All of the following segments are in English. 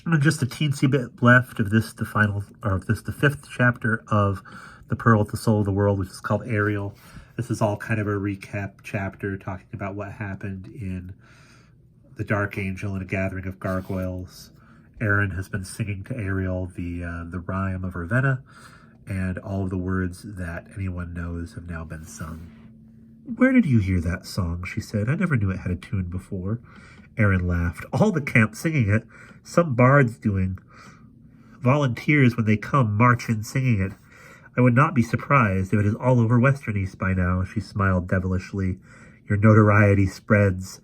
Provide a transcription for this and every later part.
And just a teensy bit left of this, the fifth chapter of The Pearl at the Soul of the World, which is called Aeriel. This is all kind of a recap chapter talking about what happened in The Dark Angel and a Gathering of Gargoyles. Erin has been singing to Aeriel the rhyme of Ravenna, and all of the words that anyone knows have now been sung. "Where did you hear that song?" she said. "I never knew it had a tune before." Erin laughed. "All the camp singing it. Some bards doing. Volunteers, when they come, march in singing it. I would not be surprised if it is all over Western East by now." She smiled devilishly. "Your notoriety spreads."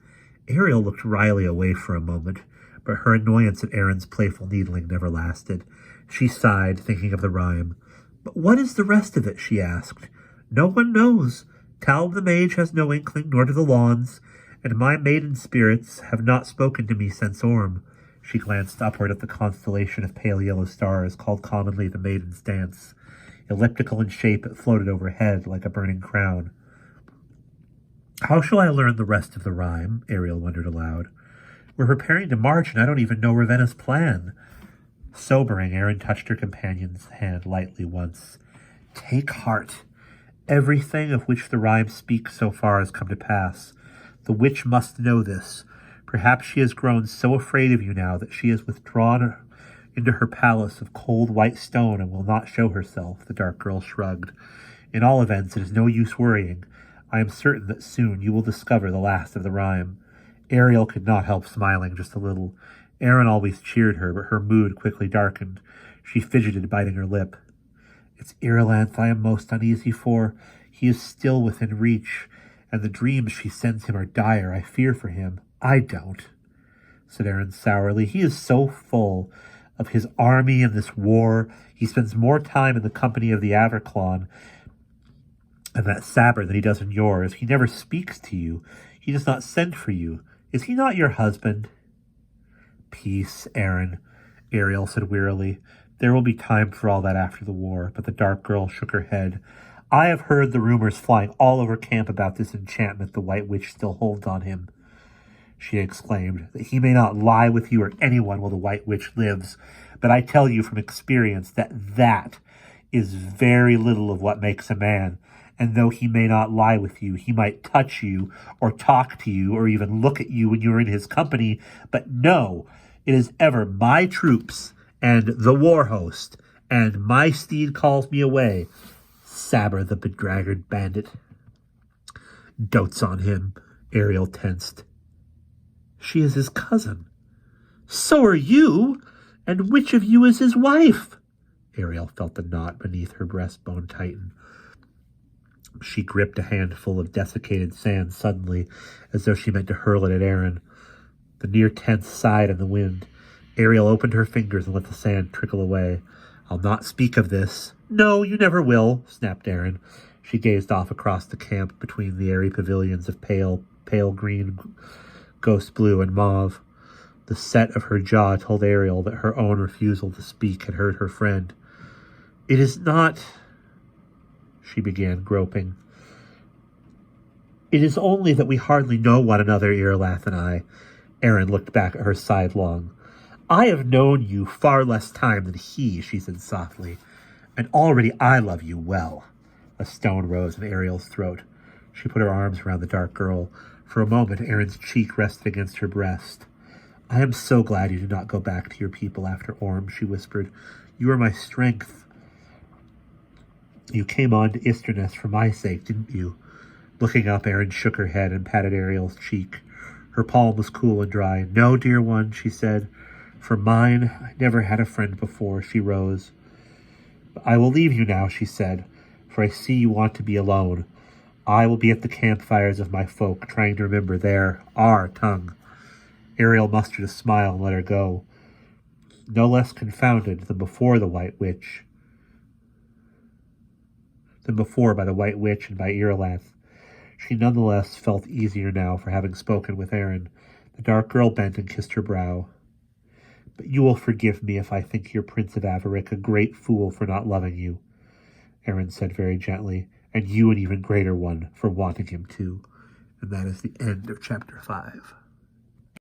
Aeriel looked wryly away for a moment, but her annoyance at Erin's playful needling never lasted. She sighed, thinking of the rhyme. "But what is the rest of it?" she asked. "No one knows. Tal the mage has no inkling, nor do the lawns, and my maiden spirits have not spoken to me since Orm." She glanced upward at the constellation of pale yellow stars, called commonly the Maiden's Dance. Elliptical in shape, it floated overhead like a burning crown. "How shall I learn the rest of the rhyme?" Aeriel wondered aloud. "We're preparing to march, and I don't even know Ravenna's plan." Sobering, Erin touched her companion's hand lightly once. "Take heart. Everything of which the rhyme speaks so far has come to pass. The witch must know this. Perhaps she has grown so afraid of you now that she has withdrawn into her palace of cold white stone and will not show herself." The dark girl shrugged. "In all events, it is no use worrying. I am certain that soon you will discover the last of the rhyme." Aeriel could not help smiling just a little. Erin always cheered her, but her mood quickly darkened. She fidgeted, biting her lip. "It's Irulanth I am most uneasy for. He is still within reach, and the dreams she sends him are dire. I fear for him." "I don't," said Erin sourly. "He is so full of his army and this war. He spends more time in the company of the Averclon and that Saber than he does in yours. He never speaks to you. He does not send for you. Is he not your husband?" "Peace, Erin," Aeriel said wearily. "There will be time for all that after the war." But the dark girl shook her head. "I have heard the rumors flying all over camp about this enchantment the White Witch still holds on him," she exclaimed, "that he may not lie with you or anyone while the White Witch lives. But I tell you from experience that is very little of what makes a man. And though he may not lie with you, he might touch you or talk to you or even look at you when you are in his company. But no, it is ever my troops and the war host, and my steed calls me away. Saber, the bedraggled bandit." "Dotes on him," Aeriel tensed. "She is his cousin." "So are you. And which of you is his wife?" Aeriel felt the knot beneath her breastbone tighten. She gripped a handful of desiccated sand suddenly, as though she meant to hurl it at Erin. The near tent sighed in the wind. Aeriel opened her fingers and let the sand trickle away. "I'll not speak of this." "No, you never will," snapped Erin. She gazed off across the camp between the airy pavilions of pale green, ghost blue, and mauve. The set of her jaw told Aeriel that her own refusal to speak had hurt her friend. "It is not—" she began, groping. "It is only that we hardly know one another, Irulanth and I." Erin looked back at her sidelong. "I have known you far less time than he," she said softly, "and already I love you well." A stone rose in Aeriel's throat. She put her arms around the dark girl. For a moment, Erin's cheek rested against her breast. "I am so glad you did not go back to your people after Orm," she whispered. "You are my strength. You came on to Isterness for my sake, didn't you?" Looking up, Erin shook her head and patted Aeriel's cheek. Her palm was cool and dry. "No, dear one," she said. "For mine, I never had a friend before." She rose. "I will leave you now," she said, "for I see you want to be alone. I will be at the campfires of my folk, trying to remember our tongue." Aeriel mustered a smile and let her go. No less confounded than before by the White Witch and by Irulanth, she nonetheless felt easier now for having spoken with Erin. The dark girl bent and kissed her brow. "But you will forgive me if I think your Prince of Avaric a great fool for not loving you," Erin said very gently, "and you an even greater one for wanting him to." And that is the end of chapter 5.